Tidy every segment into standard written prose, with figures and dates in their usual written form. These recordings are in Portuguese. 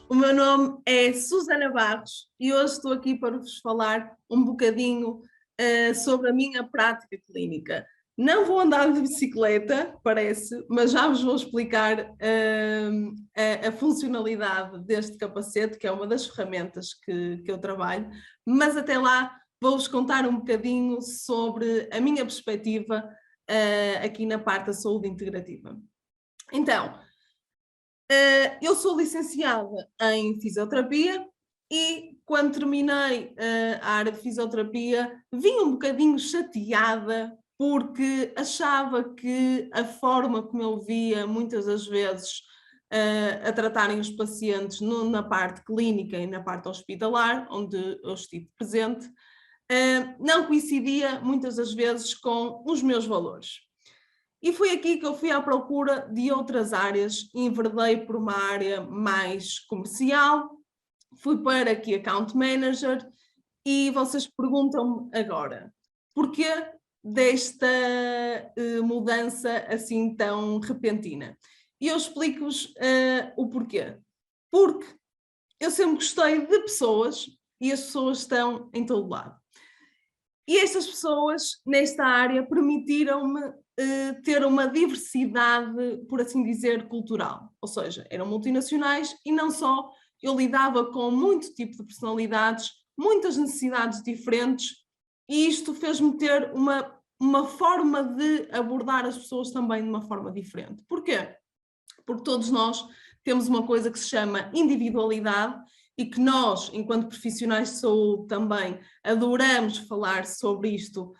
O meu nome é Susana Barros e hoje estou aqui para vos falar um bocadinho sobre a minha prática clínica. Não vou andar de bicicleta, parece, mas já vos vou explicar a funcionalidade deste capacete, que é uma das ferramentas que eu trabalho, mas até lá vou-vos contar um bocadinho sobre a minha perspectiva aqui na parte da saúde integrativa. Então, eu sou licenciada em fisioterapia e quando terminei a área de fisioterapia vim um bocadinho chateada porque achava que a forma como eu via muitas das vezes a tratarem os pacientes na parte clínica e na parte hospitalar, onde eu estive presente, não coincidia muitas das vezes com os meus valores. E foi aqui que eu fui à procura de outras áreas, enverdei por uma área mais comercial, fui para aqui Account Manager e vocês perguntam-me agora, porquê desta mudança assim tão repentina? E eu explico-vos o porquê. Porque eu sempre gostei de pessoas e as pessoas estão em todo lado. E estas pessoas, nesta área, permitiram-me ter uma diversidade, por assim dizer, cultural. Ou seja, eram multinacionais e não só, eu lidava com muito tipo de personalidades, muitas necessidades diferentes, e isto fez-me ter uma forma de abordar as pessoas também de uma forma diferente. Porquê? Porque todos nós temos uma coisa que se chama individualidade e que nós, enquanto profissionais de saúde, também adoramos falar sobre isto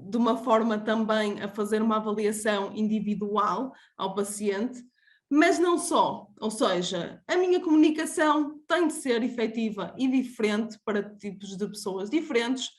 de uma forma também a fazer uma avaliação individual ao paciente, mas não só, ou seja, a minha comunicação tem de ser efetiva e diferente para tipos de pessoas diferentes,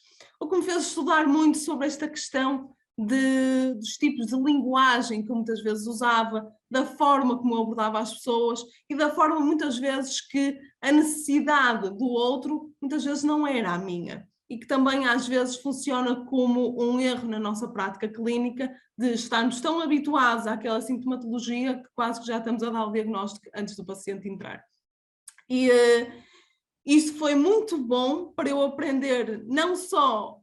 o que me fez estudar muito sobre esta questão dos tipos de linguagem que eu muitas vezes usava, da forma como eu abordava as pessoas e da forma muitas vezes que a necessidade do outro muitas vezes não era a minha e que também às vezes funciona como um erro na nossa prática clínica de estarmos tão habituados àquela sintomatologia que quase que já estamos a dar o diagnóstico antes do paciente entrar. E isso foi muito bom para eu aprender não só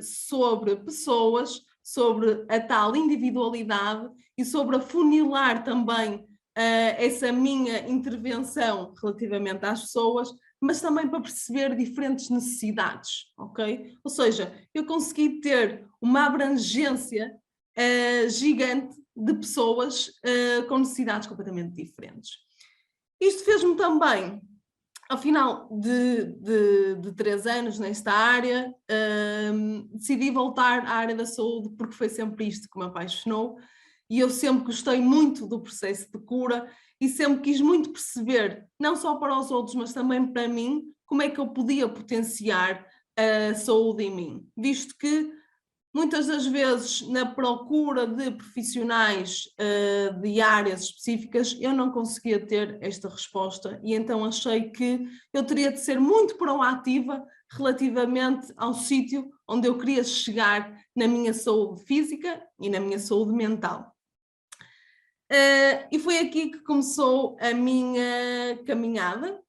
sobre pessoas, sobre a tal individualidade e sobre afunilar também essa minha intervenção relativamente às pessoas, mas também para perceber diferentes necessidades, ok? Ou seja, eu consegui ter uma abrangência gigante de pessoas com necessidades completamente diferentes. Isto fez-me também, ao final de 3 anos nesta área, decidi voltar à área da saúde porque foi sempre isto que me apaixonou e eu sempre gostei muito do processo de cura e sempre quis muito perceber, não só para os outros, mas também para mim, como é que eu podia potenciar a saúde em mim, visto que muitas das vezes, na procura de profissionais de áreas específicas, eu não conseguia ter esta resposta e então achei que eu teria de ser muito proativa relativamente ao sítio onde eu queria chegar na minha saúde física e na minha saúde mental. E foi aqui que começou a minha caminhada.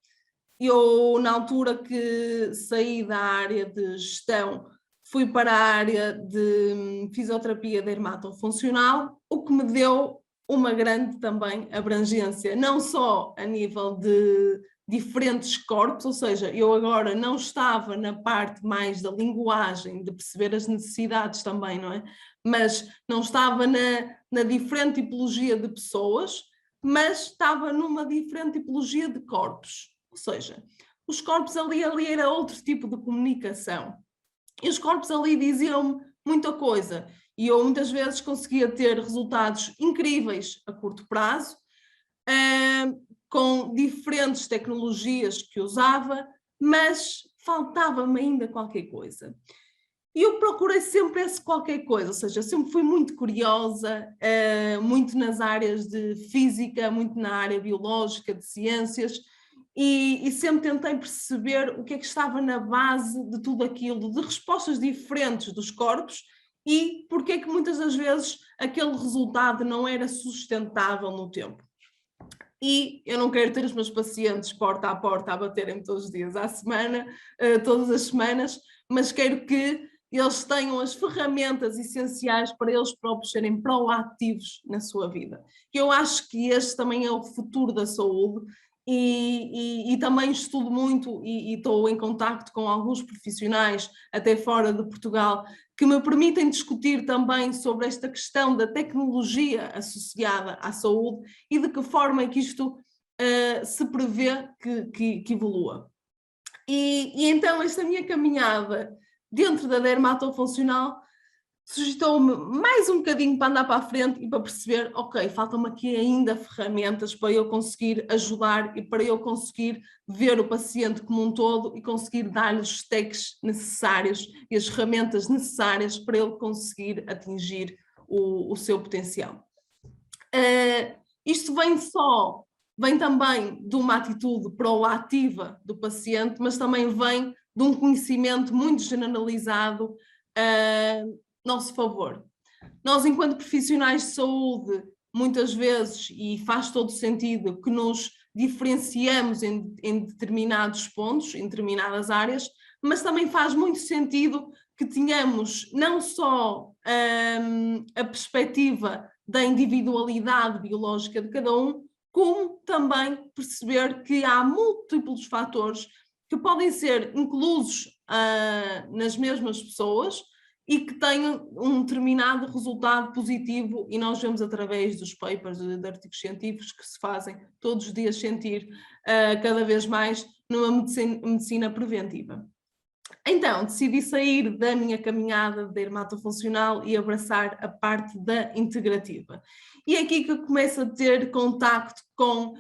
Eu, na altura que saí da área de gestão, fui para a área de fisioterapia dermatofuncional, o que me deu uma grande também abrangência, não só a nível de diferentes corpos, ou seja, eu agora não estava na parte mais da linguagem, de perceber as necessidades também, não é? Mas não estava na diferente tipologia de pessoas, mas estava numa diferente tipologia de corpos. Ou seja, os corpos ali era outro tipo de comunicação. E os corpos ali diziam-me muita coisa. E eu muitas vezes conseguia ter resultados incríveis a curto prazo, com diferentes tecnologias que usava, mas faltava-me ainda qualquer coisa. E eu procurei sempre esse qualquer coisa, ou seja, sempre fui muito curiosa, muito nas áreas de física, muito na área biológica, de ciências, e sempre tentei perceber o que é que estava na base de tudo aquilo, de respostas diferentes dos corpos e porque é que muitas das vezes aquele resultado não era sustentável no tempo. E eu não quero ter os meus pacientes porta a porta a baterem todos os dias à semana, todas as semanas, mas quero que eles tenham as ferramentas essenciais para eles próprios serem proativos na sua vida. Eu acho que este também é o futuro da saúde e também estudo muito e estou em contacto com alguns profissionais, até fora de Portugal, que me permitem discutir também sobre esta questão da tecnologia associada à saúde e de que forma é que isto se prevê que evolua. E então esta minha caminhada dentro da dermatofuncional suscitou-me mais um bocadinho para andar para a frente e para perceber, ok, faltam-me aqui ainda ferramentas para eu conseguir ajudar e para eu conseguir ver o paciente como um todo e conseguir dar-lhe os techs necessários e as ferramentas necessárias para ele conseguir atingir o seu potencial. Isto vem também de uma atitude proativa do paciente, mas também vem de um conhecimento muito generalizado nosso favor. Nós, enquanto profissionais de saúde, muitas vezes, e faz todo sentido, que nos diferenciamos em determinados pontos, em determinadas áreas, mas também faz muito sentido que tenhamos não só a perspectiva da individualidade biológica de cada um, como também perceber que há múltiplos fatores que podem ser inclusos nas mesmas pessoas e que tenham um determinado resultado positivo, e nós vemos através dos papers, de artigos científicos que se fazem todos os dias sentir cada vez mais numa medicina preventiva. Então, decidi sair da minha caminhada de dermatofuncional e abraçar a parte da integrativa. E é aqui que eu começo a ter contacto com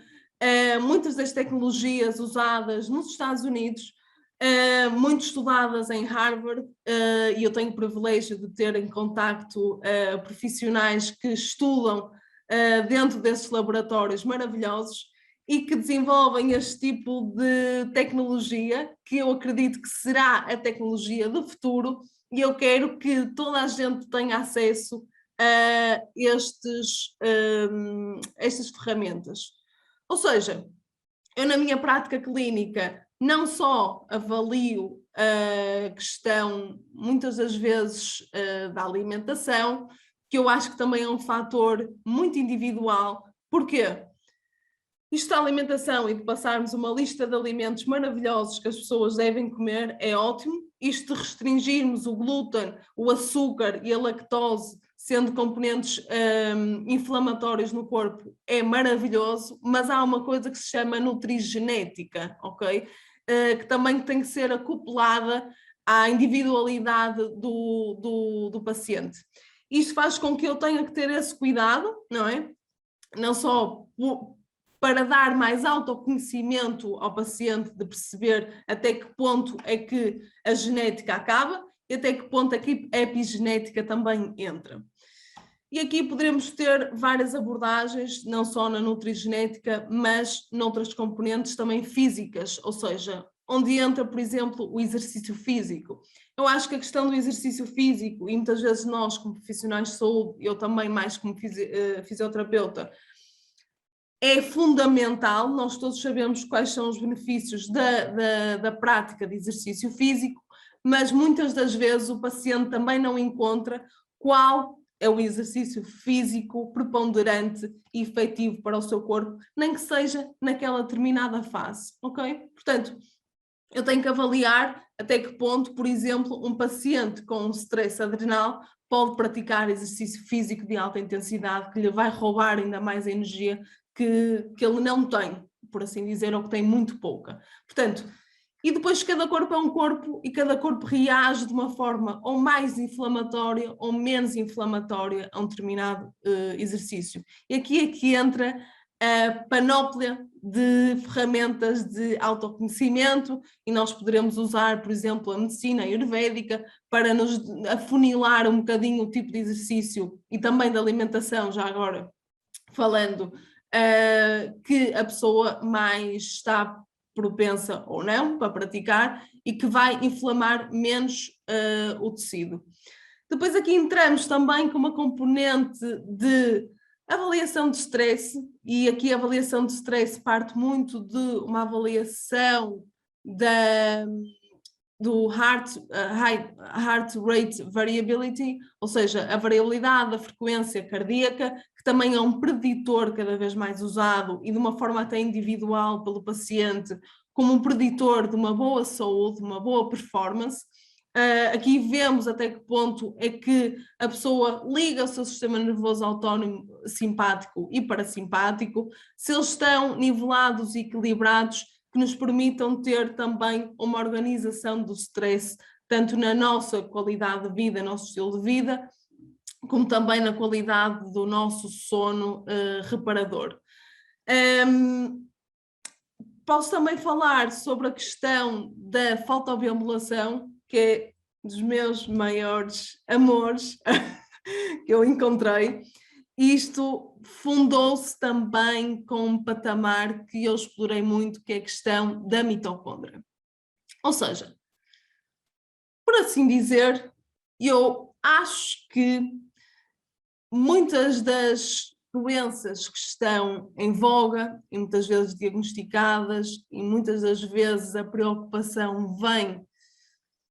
muitas das tecnologias usadas nos Estados Unidos, muito estudadas em Harvard, e eu tenho o privilégio de ter em contacto profissionais que estudam dentro desses laboratórios maravilhosos e que desenvolvem este tipo de tecnologia, que eu acredito que será a tecnologia do futuro, e eu quero que toda a gente tenha acesso a estas ferramentas. Ou seja, eu na minha prática clínica não só avalio a questão, muitas das vezes, da alimentação, que eu acho que também é um fator muito individual. Porquê? Isto da alimentação e de passarmos uma lista de alimentos maravilhosos que as pessoas devem comer é ótimo. Isto de restringirmos o glúten, o açúcar e a lactose, sendo componentes inflamatórios no corpo, é maravilhoso, mas há uma coisa que se chama nutrigenética, ok? Que também tem que ser acoplada à individualidade do paciente. Isto faz com que eu tenha que ter esse cuidado, não é? Não só para dar mais autoconhecimento ao paciente, de perceber até que ponto é que a genética acaba e até que ponto é que a epigenética também entra. E aqui poderemos ter várias abordagens, não só na nutrigenética, mas noutras componentes também físicas, ou seja, onde entra, por exemplo, o exercício físico. Eu acho que a questão do exercício físico, e muitas vezes nós, como profissionais de saúde, eu também mais como fisioterapeuta, é fundamental. Nós todos sabemos quais são os benefícios da prática de exercício físico, mas muitas das vezes o paciente também não encontra qual é o exercício físico preponderante e efetivo para o seu corpo, nem que seja naquela determinada fase, ok? Portanto, eu tenho que avaliar até que ponto, por exemplo, um paciente com um stress adrenal pode praticar exercício físico de alta intensidade, que lhe vai roubar ainda mais energia que ele não tem, por assim dizer, ou que tem muito pouca. Portanto, e depois cada corpo é um corpo e cada corpo reage de uma forma ou mais inflamatória ou menos inflamatória a um determinado exercício. E aqui é que entra a panóplia de ferramentas de autoconhecimento, e nós poderemos usar, por exemplo, a medicina ayurvédica para nos afunilar um bocadinho o tipo de exercício e também da alimentação, já agora falando, que a pessoa mais está propensa ou não para praticar e que vai inflamar menos o tecido. Depois aqui entramos também com uma componente de Avaliação de stress, e aqui a avaliação de stress parte muito de uma avaliação do heart rate variability, ou seja, a variabilidade da frequência cardíaca, que também é um preditor cada vez mais usado e de uma forma até individual pelo paciente, como um preditor de uma boa saúde, uma boa performance. Aqui vemos até que ponto é que a pessoa liga o seu sistema nervoso autónomo simpático e parasimpático, se eles estão nivelados e equilibrados, que nos permitam ter também uma organização do stress, tanto na nossa qualidade de vida, nosso estilo de vida, como também na qualidade do nosso sono reparador. Posso também falar sobre a questão da fotobiomodulação, que é dos meus maiores amores que eu encontrei. Isto fundou-se também com um patamar que eu explorei muito, que é a questão da mitocôndria. Ou seja, por assim dizer, eu acho que muitas das doenças que estão em voga e muitas vezes diagnosticadas, e muitas das vezes a preocupação vem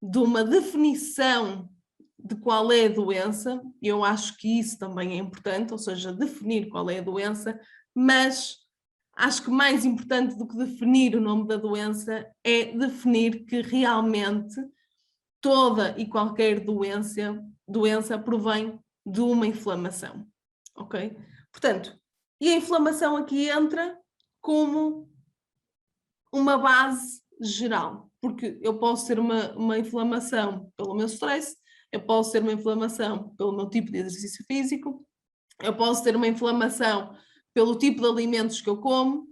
de uma definição de qual é a doença. Eu acho que isso também é importante, ou seja, definir qual é a doença, mas acho que mais importante do que definir o nome da doença é definir que realmente toda e qualquer doença provém de uma inflamação, ok? Portanto, e a inflamação aqui entra como uma base geral, porque eu posso ter uma inflamação pelo meu stress, eu posso ter uma inflamação pelo meu tipo de exercício físico, eu posso ter uma inflamação pelo tipo de alimentos que eu como,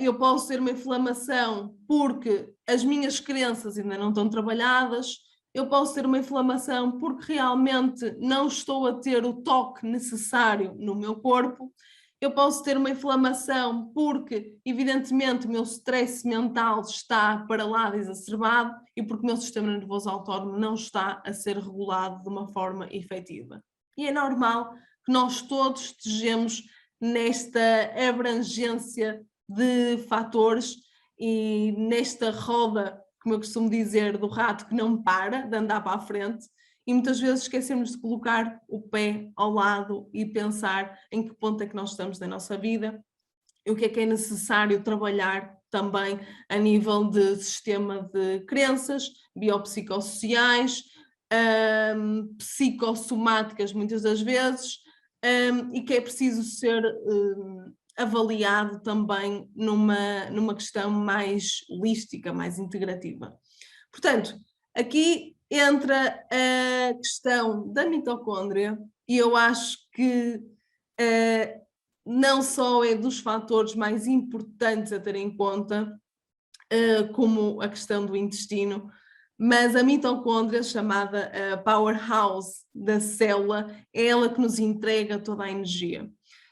eu posso ter uma inflamação porque as minhas crenças ainda não estão trabalhadas, eu posso ter uma inflamação porque realmente não estou a ter o toque necessário no meu corpo, eu posso ter uma inflamação porque, evidentemente, o meu stress mental está para lá exacerbado e porque o meu sistema nervoso autónomo não está a ser regulado de uma forma efetiva. E é normal que nós todos estejamos nesta abrangência de fatores e nesta roda, como eu costumo dizer, do rato que não para de andar para a frente, e muitas vezes esquecemos de colocar o pé ao lado e pensar em que ponto é que nós estamos na nossa vida e o que é necessário trabalhar também a nível de sistema de crenças, biopsicossociais, psicossomáticas muitas das vezes, e que é preciso ser avaliado também numa questão mais holística, mais integrativa. Portanto, aqui entra a questão da mitocôndria e eu acho que não só é dos fatores mais importantes a ter em conta, como a questão do intestino, mas a mitocôndria, chamada a powerhouse da célula, é ela que nos entrega toda a energia.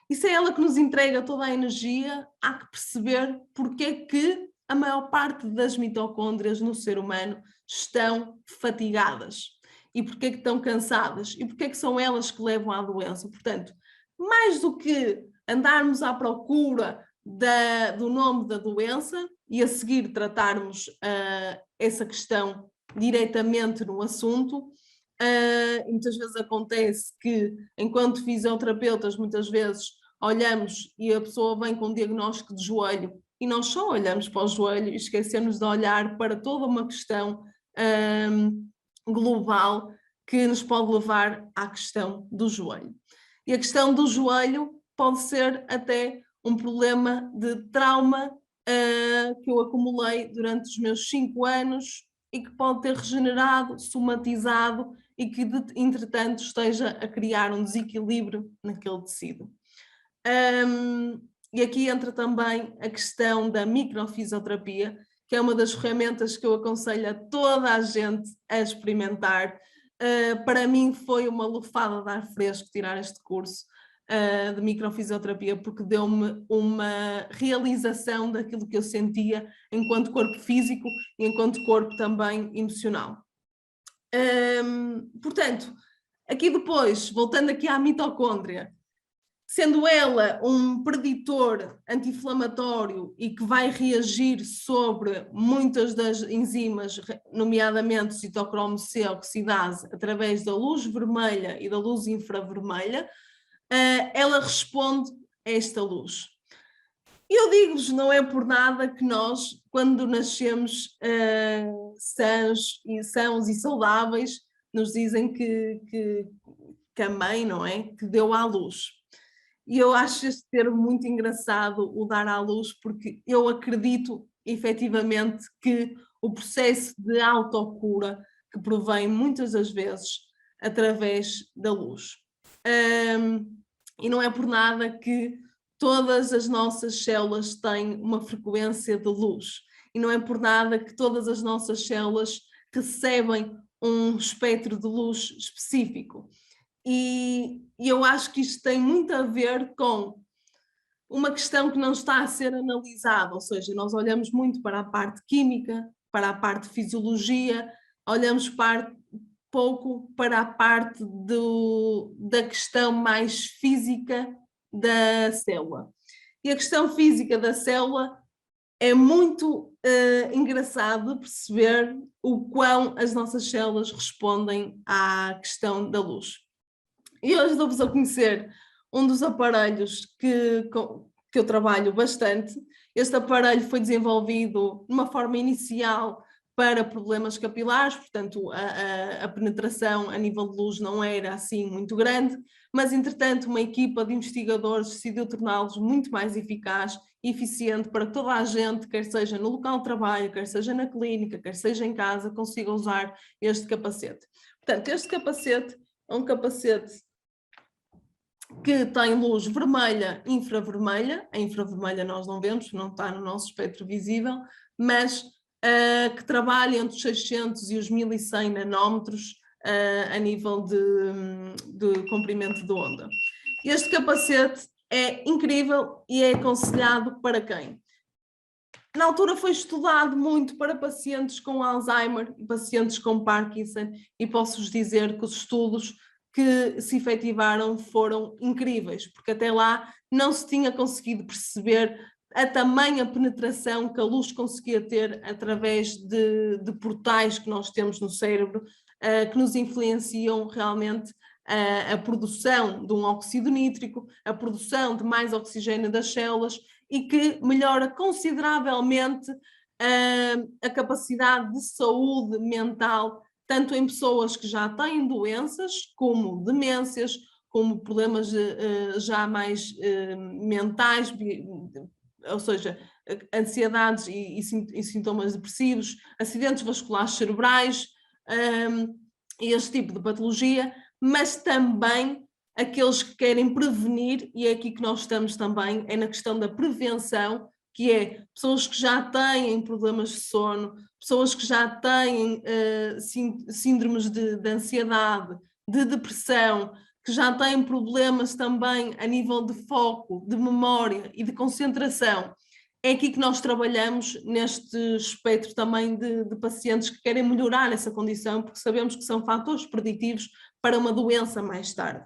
E se é ela que nos entrega toda a energia, há que perceber porque é que a maior parte das mitocôndrias no ser humano estão fatigadas e porque é que estão cansadas e porque é que são elas que levam à doença. Portanto, mais do que andarmos à procura do nome da doença e a seguir tratarmos essa questão diretamente no assunto, muitas vezes acontece que, enquanto fisioterapeutas, muitas vezes olhamos e a pessoa vem com um diagnóstico de joelho e nós só olhamos para o joelho e esquecemos de olhar para toda uma questão global que nos pode levar à questão do joelho. E a questão do joelho pode ser até um problema de trauma que eu acumulei durante os meus 5 anos e que pode ter regenerado, somatizado e que, entretanto, esteja a criar um desequilíbrio naquele tecido. E aqui entra também a questão da microfisioterapia, que é uma das ferramentas que eu aconselho a toda a gente a experimentar. Para mim foi uma lufada de ar fresco tirar este curso de microfisioterapia, porque deu-me uma realização daquilo que eu sentia enquanto corpo físico e enquanto corpo também emocional. Portanto, aqui depois, voltando aqui à mitocôndria, sendo ela um preditor anti-inflamatório e que vai reagir sobre muitas das enzimas, nomeadamente citocromo C oxidase, através da luz vermelha e da luz infravermelha, ela responde a esta luz. Eu digo-vos, não é por nada que nós, quando nascemos sãos e saudáveis, nos dizem que a mãe, não é, que deu à luz. E eu acho este termo muito engraçado, o dar à luz, porque eu acredito efetivamente que o processo de autocura que provém muitas das vezes através da luz. E não é por nada que todas as nossas células têm uma frequência de luz. E não é por nada que todas as nossas células recebem um espectro de luz específico. E eu acho que isto tem muito a ver com uma questão que não está a ser analisada, ou seja, nós olhamos muito para a parte química, para a parte de fisiologia, olhamos pouco para a parte da questão mais física da célula. E a questão física da célula é muito engraçado perceber o quão as nossas células respondem à questão da luz. E hoje dou-vos a conhecer um dos aparelhos que eu trabalho bastante. Este aparelho foi desenvolvido de uma forma inicial para problemas capilares, portanto a penetração a nível de luz não era assim muito grande, mas entretanto uma equipa de investigadores decidiu torná-los muito mais eficaz e eficiente para que toda a gente, quer seja no local de trabalho, quer seja na clínica, quer seja em casa, consiga usar este capacete. Portanto, este capacete é um capacete que tem luz vermelha e infravermelha. A infravermelha nós não vemos, não está no nosso espectro visível, mas que trabalha entre os 600 e os 1100 nanómetros a nível de comprimento de onda. Este capacete é incrível e é aconselhado para quem? Na altura foi estudado muito para pacientes com Alzheimer e pacientes com Parkinson, e posso-vos dizer que os estudos que se efetivaram foram incríveis, porque até lá não se tinha conseguido perceber a tamanha penetração que a luz conseguia ter através de portais que nós temos no cérebro, que nos influenciam realmente a produção de um óxido nítrico, a produção de mais oxigênio das células, e que melhora consideravelmente a capacidade de saúde mental, tanto em pessoas que já têm doenças, como demências, como problemas já mais mentais, ou seja, ansiedades e sintomas depressivos, acidentes vasculares cerebrais, e este tipo de patologia, mas também aqueles que querem prevenir, e é aqui que nós estamos também, é na questão da prevenção, que é pessoas que já têm problemas de sono, pessoas que já têm síndromes de ansiedade, de depressão, que já têm problemas também a nível de foco, de memória e de concentração. É aqui que nós trabalhamos neste espectro também de pacientes que querem melhorar essa condição, porque sabemos que são fatores preditivos para uma doença mais tarde.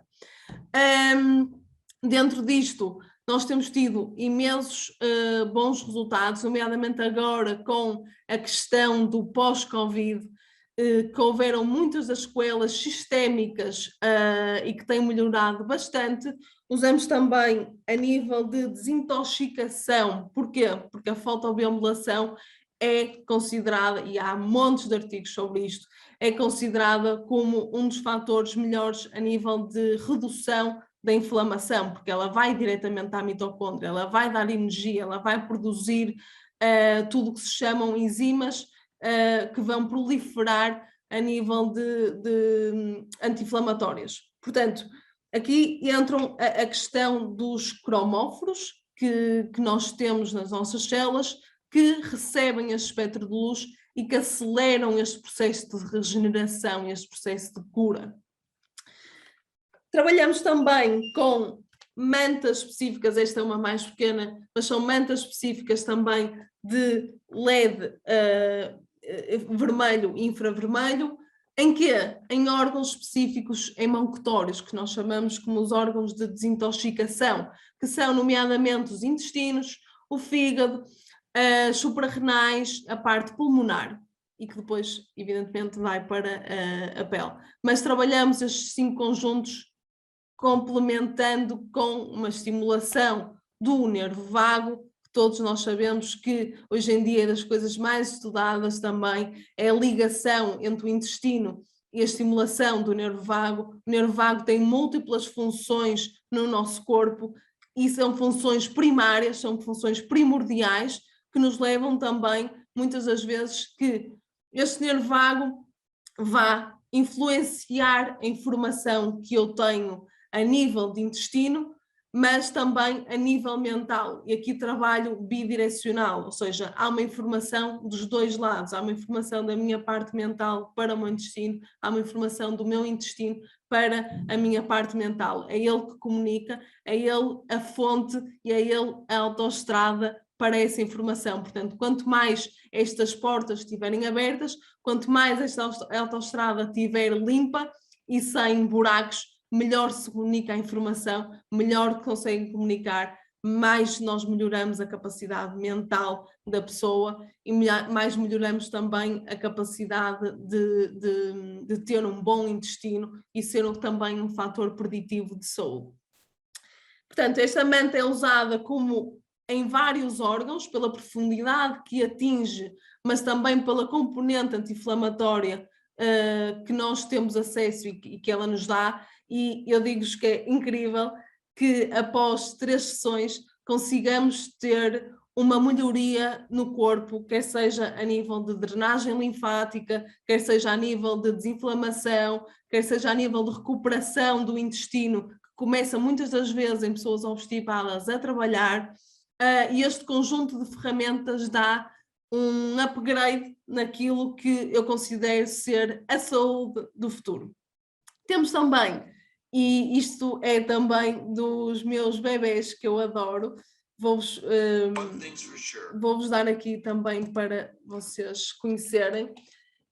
Dentro disto, nós temos tido imensos bons resultados, nomeadamente agora com a questão do pós-Covid, que houveram muitas das sequelas sistémicas e que têm melhorado bastante. Usamos também a nível de desintoxicação. Porquê? Porque a fotobiomodulação é considerada, e há montes de artigos sobre isto, é considerada como um dos fatores melhores a nível de redução da inflamação, porque ela vai diretamente à mitocôndria, ela vai dar energia, ela vai produzir tudo o que se chamam enzimas que vão proliferar a nível de anti-inflamatórias. Portanto, aqui entram a questão dos cromóforos que nós temos nas nossas células, que recebem este espectro de luz e que aceleram este processo de regeneração, este processo de cura. Trabalhamos também com mantas específicas, esta é uma mais pequena, mas são mantas específicas também de LED vermelho e infravermelho, Em quê? Em órgãos específicos hemocutórios, que nós chamamos como os órgãos de desintoxicação, que são nomeadamente os intestinos, o fígado, as suprarrenais, a parte pulmonar, e que depois, evidentemente, vai para a pele. Mas trabalhamos estes 5 conjuntos complementando com uma estimulação do nervo vago, que todos nós sabemos que hoje em dia é das coisas mais estudadas também, é a ligação entre o intestino e a estimulação do nervo vago. O nervo vago tem múltiplas funções no nosso corpo e são funções primárias, são funções primordiais que nos levam também, muitas das vezes, que este nervo vago vá influenciar a informação que eu tenho a nível de intestino, mas também a nível mental. E aqui trabalho bidirecional, ou seja, há uma informação dos dois lados. Há uma informação da minha parte mental para o meu intestino, há uma informação do meu intestino para a minha parte mental. É ele que comunica, é ele a fonte e é ele a autoestrada para essa informação. Portanto, quanto mais estas portas estiverem abertas, quanto mais esta autoestrada estiver limpa e sem buracos, melhor se comunica a informação, melhor conseguem comunicar, mais nós melhoramos a capacidade mental da pessoa e mais melhoramos também a capacidade de ter um bom intestino e ser também um fator preditivo de saúde. Portanto, esta manta é usada como em vários órgãos, pela profundidade que atinge, mas também pela componente anti-inflamatória que nós temos acesso e que ela nos dá, e eu digo-vos que é incrível que após 3 sessões consigamos ter uma melhoria no corpo, quer seja a nível de drenagem linfática, quer seja a nível de desinflamação, quer seja a nível de recuperação do intestino, que começa muitas das vezes em pessoas obstipadas a trabalhar, e este conjunto de ferramentas dá um upgrade naquilo que eu considero ser a saúde do futuro. Temos também, e isto é também dos meus bebés que eu adoro, vou-vos dar aqui também para vocês conhecerem.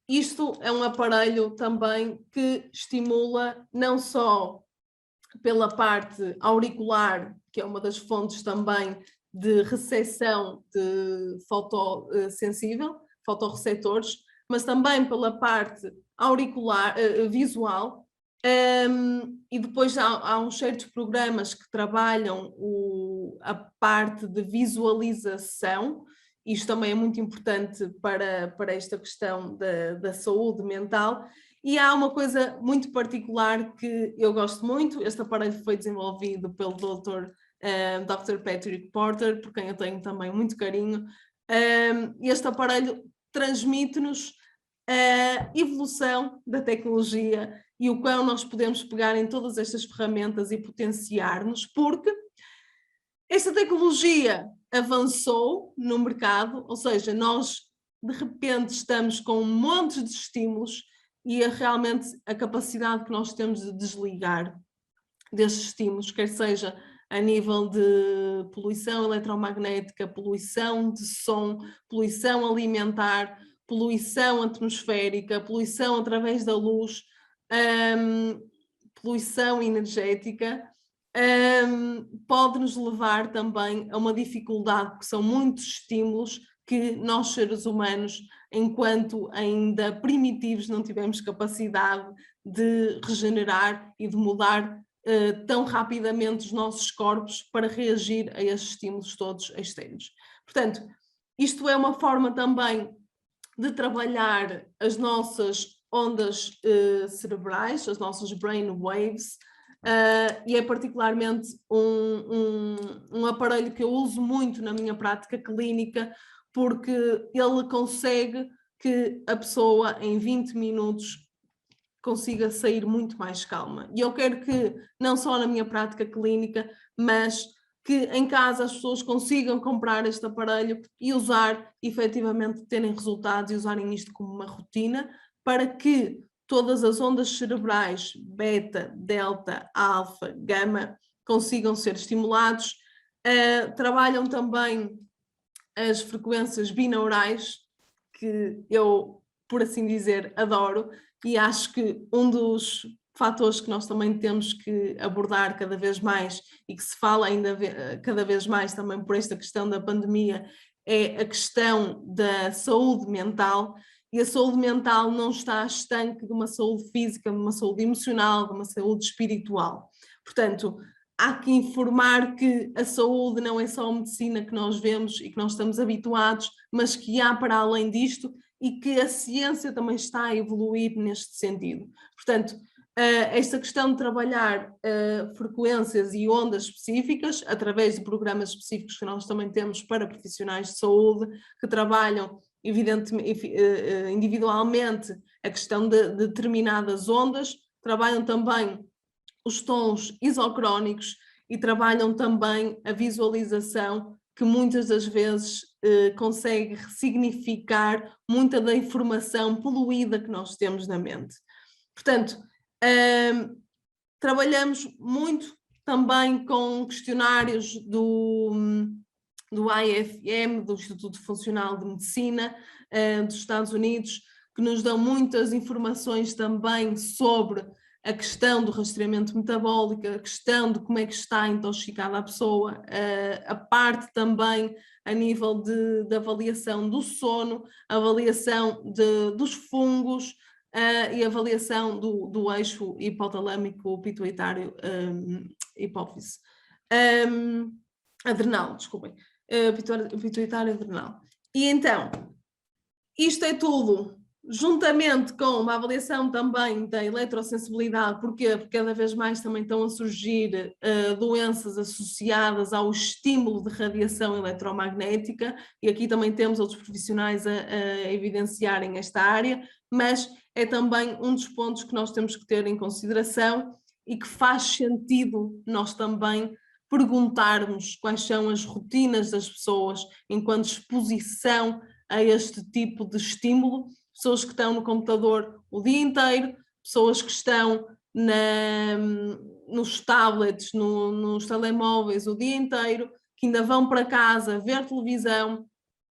Isto é um aparelho também que estimula não só pela parte auricular, que é uma das fontes também de recepção de fotossensível, fotorreceptores, mas também pela parte auricular, visual, e depois há uns certos programas que trabalham a parte de visualização. Isto também é muito importante para esta questão da saúde mental. E há uma coisa muito particular que eu gosto muito. Este aparelho foi desenvolvido pelo Dr. Patrick Porter, por quem eu tenho também muito carinho. Este aparelho transmite-nos a evolução da tecnologia e o qual nós podemos pegar em todas estas ferramentas e potenciar-nos, porque esta tecnologia avançou no mercado, ou seja, nós de repente estamos com um monte de estímulos e realmente a capacidade que nós temos de desligar desses estímulos, quer seja a nível de poluição eletromagnética, poluição de som, poluição alimentar, poluição atmosférica, poluição através da luz, poluição energética, pode nos levar também a uma dificuldade, porque são muitos estímulos que nós, seres humanos, enquanto ainda primitivos, não tivemos capacidade de regenerar e de mudar tão rapidamente os nossos corpos para reagir a estes estímulos todos externos. Portanto, isto é uma forma também de trabalhar as nossas ondas cerebrais, as nossas brain waves, e é particularmente um aparelho que eu uso muito na minha prática clínica, porque ele consegue que a pessoa em 20 minutos consiga sair muito mais calma. E eu quero que, não só na minha prática clínica, mas que em casa as pessoas consigam comprar este aparelho e usar, efetivamente terem resultados e usarem isto como uma rotina, para que todas as ondas cerebrais, beta, delta, alfa, gama, consigam ser estimulados. Trabalham também as frequências binaurais, que eu, por assim dizer, adoro, e acho que um dos fatores que nós também temos que abordar cada vez mais e que se fala ainda cada vez mais também por esta questão da pandemia é a questão da saúde mental, e a saúde mental não está estanque de uma saúde física, de uma saúde emocional, de uma saúde espiritual. Portanto, há que informar que a saúde não é só a medicina que nós vemos e que nós estamos habituados, mas que há para além disto e que a ciência também está a evoluir neste sentido. Portanto, esta questão de trabalhar frequências e ondas específicas, através de programas específicos que nós também temos para profissionais de saúde, que trabalham evidentemente, individualmente a questão de determinadas ondas, trabalham também os tons isocrónicos e trabalham também a visualização, que muitas das vezes consegue ressignificar muita da informação poluída que nós temos na mente. Portanto, trabalhamos muito também com questionários do IFM, do Instituto Funcional de Medicina dos Estados Unidos, que nos dão muitas informações também sobre a questão do rastreamento metabólico, a questão de como é que está intoxicada a pessoa, a parte também a nível de avaliação do sono, a avaliação dos fungos e a avaliação do eixo hipotalâmico pituitário hipófise. Adrenal, desculpem. Pituitário adrenal. E então, isto é tudo juntamente com uma avaliação também da eletrosensibilidade. Porquê? Porque cada vez mais também estão a surgir doenças associadas ao estímulo de radiação eletromagnética, e aqui também temos outros profissionais a evidenciarem esta área, mas é também um dos pontos que nós temos que ter em consideração e que faz sentido nós também perguntarmos quais são as rotinas das pessoas enquanto exposição a este tipo de estímulo. Pessoas que estão no computador o dia inteiro, pessoas que estão nos tablets, nos telemóveis o dia inteiro, que ainda vão para casa ver televisão,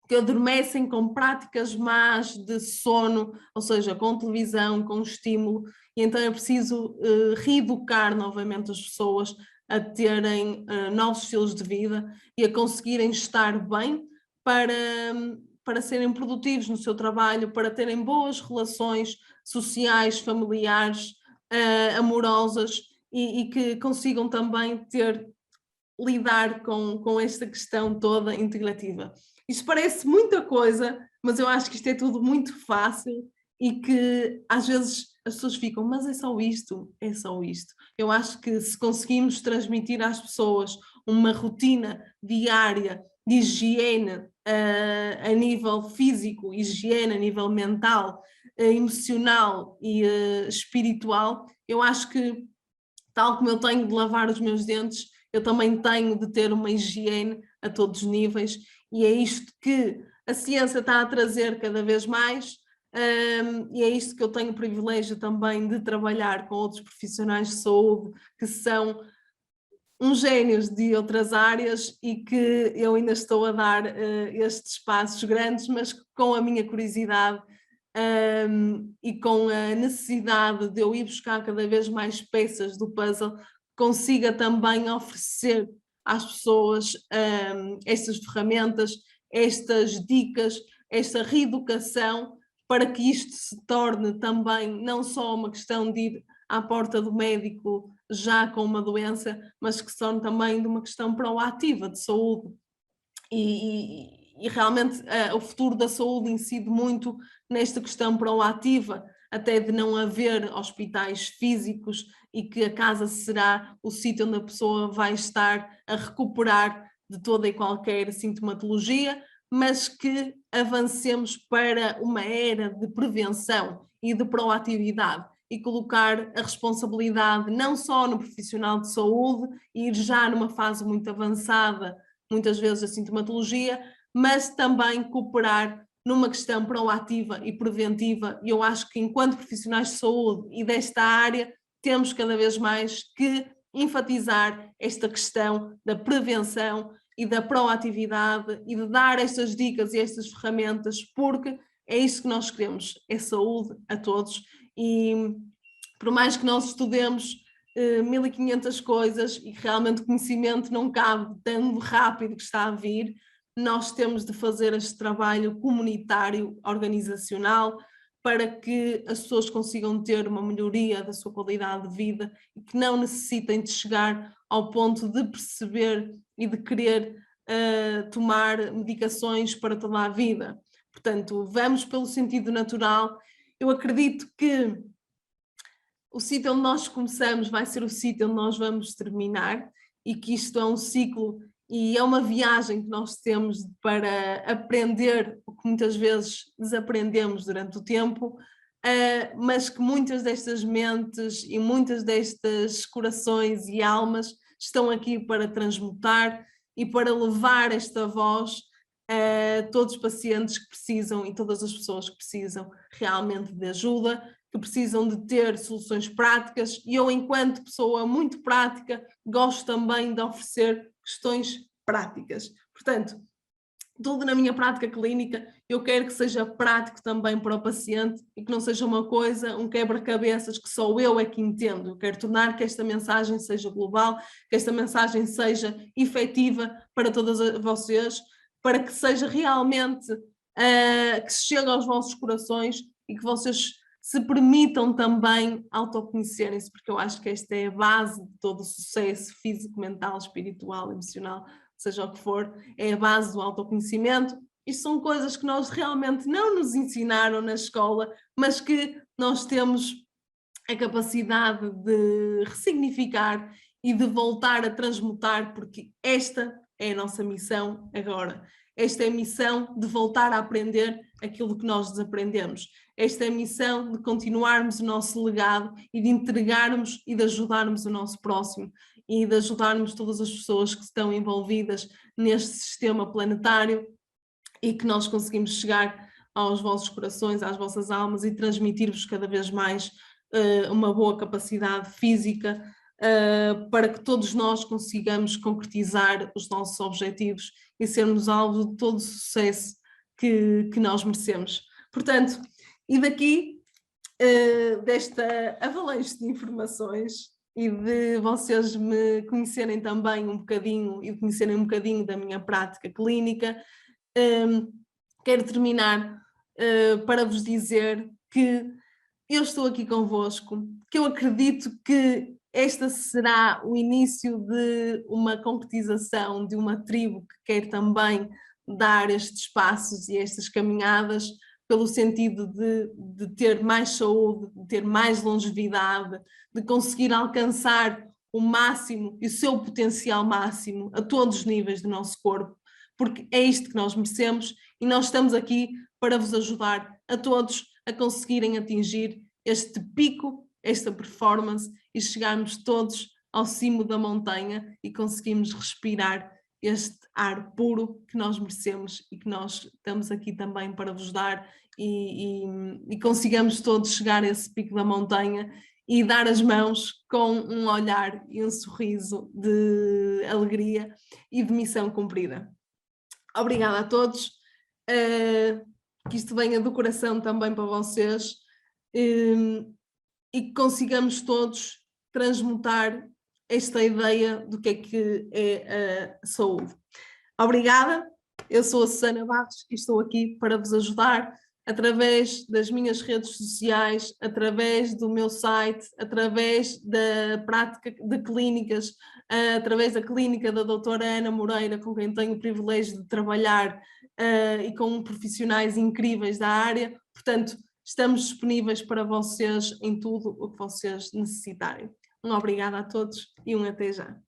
que adormecem com práticas más de sono, ou seja, com televisão, com estímulo, e então é preciso reeducar novamente as pessoas a terem novos estilos de vida e a conseguirem estar bem para serem produtivos no seu trabalho, para terem boas relações sociais, familiares, amorosas e que consigam também lidar com esta questão toda integrativa. Isto parece muita coisa, mas eu acho que isto é tudo muito fácil e que às vezes as pessoas ficam, mas é só isto? É só isto. Eu acho que se conseguimos transmitir às pessoas uma rotina diária de higiene a nível físico, higiene a nível mental, emocional e espiritual, eu acho que, tal como eu tenho de lavar os meus dentes, eu também tenho de ter uma higiene a todos os níveis, e é isto que a ciência está a trazer cada vez mais, e é isto que eu tenho o privilégio também de trabalhar com outros profissionais de saúde que são uns génios de outras áreas e que eu ainda estou a dar estes passos grandes, mas com a minha curiosidade e com a necessidade de eu ir buscar cada vez mais peças do puzzle, consiga também oferecer às pessoas estas ferramentas, estas dicas, esta reeducação, para que isto se torne também não só uma questão de ir à porta do médico já com uma doença, mas que se torne também de uma questão proativa de saúde. E realmente o futuro da saúde incide muito nesta questão proativa, até de não haver hospitais físicos e que a casa será o sítio onde a pessoa vai estar a recuperar de toda e qualquer sintomatologia, mas que avancemos para uma era de prevenção e de proatividade e colocar a responsabilidade não só no profissional de saúde e ir já numa fase muito avançada, muitas vezes a sintomatologia, mas também cooperar numa questão proativa e preventiva. E eu acho que enquanto profissionais de saúde e desta área temos cada vez mais que enfatizar esta questão da prevenção e da proatividade e de dar estas dicas e estas ferramentas, porque é isso que nós queremos, é saúde a todos. e por mais que nós estudemos 1500 coisas e que realmente o conhecimento não cabe tão rápido que está a vir, nós temos de fazer este trabalho comunitário, organizacional, para que as pessoas consigam ter uma melhoria da sua qualidade de vida e que não necessitem de chegar ao ponto de perceber e de querer tomar medicações para toda a vida. Portanto, vamos pelo sentido natural. Eu acredito que o sítio onde nós começamos vai ser o sítio onde nós vamos terminar e que isto é um ciclo e é uma viagem que nós temos para aprender o que muitas vezes desaprendemos durante o tempo, mas que muitas destas mentes e muitas destes corações e almas estão aqui para transmutar e para levar esta voz a todos os pacientes que precisam e todas as pessoas que precisam realmente de ajuda, que precisam de ter soluções práticas, e eu, enquanto pessoa muito prática, gosto também de oferecer questões práticas. Portanto, tudo na minha prática clínica, eu quero que seja prático também para o paciente e que não seja uma coisa, um quebra-cabeças que só eu é que entendo. Eu quero tornar que esta mensagem seja global, que esta mensagem seja efetiva para todas vocês, para que seja realmente, que chegue aos vossos corações e que vocês se permitam também autoconhecerem-se, porque eu acho que esta é a base de todo o sucesso físico, mental, espiritual, emocional, seja o que for, é a base do autoconhecimento. Isto são coisas que nós realmente não nos ensinaram na escola, mas que nós temos a capacidade de ressignificar e de voltar a transmutar, porque esta é a nossa missão agora. Esta é a missão de voltar a aprender aquilo que nós desaprendemos. Esta é a missão de continuarmos o nosso legado e de entregarmos e de ajudarmos o nosso próximo e de ajudarmos todas as pessoas que estão envolvidas neste sistema planetário e que nós conseguimos chegar aos vossos corações, às vossas almas e transmitir-vos cada vez mais uma boa capacidade física para que todos nós consigamos concretizar os nossos objetivos e sermos alvo de todo o sucesso que nós merecemos. Portanto, e daqui, desta avalanche de informações e de vocês me conhecerem também um bocadinho e de conhecerem um bocadinho da minha prática clínica, quero terminar para vos dizer que eu estou aqui convosco, que eu acredito que esta será o início de uma concretização de uma tribo que quer também dar estes passos e estas caminhadas pelo sentido de ter mais saúde, de ter mais longevidade, de conseguir alcançar o máximo e o seu potencial máximo a todos os níveis do nosso corpo, porque é isto que nós merecemos e nós estamos aqui para vos ajudar a todos a conseguirem atingir este pico, esta performance e chegarmos todos ao cimo da montanha e conseguimos respirar este ar puro que nós merecemos e que nós estamos aqui também para vos dar e consigamos todos chegar a esse pico da montanha e dar as mãos com um olhar e um sorriso de alegria e de missão cumprida. Obrigada a todos, que isto venha do coração também para vocês e que consigamos todos transmutar esta ideia do que é a saúde. Obrigada, eu sou a Susana Barros e estou aqui para vos ajudar através das minhas redes sociais, através do meu site, através da prática de clínicas, através da clínica da doutora Ana Moreira, com quem tenho o privilégio de trabalhar e com profissionais incríveis da área. Portanto, estamos disponíveis para vocês em tudo o que vocês necessitarem. Um obrigada a todos e um até já.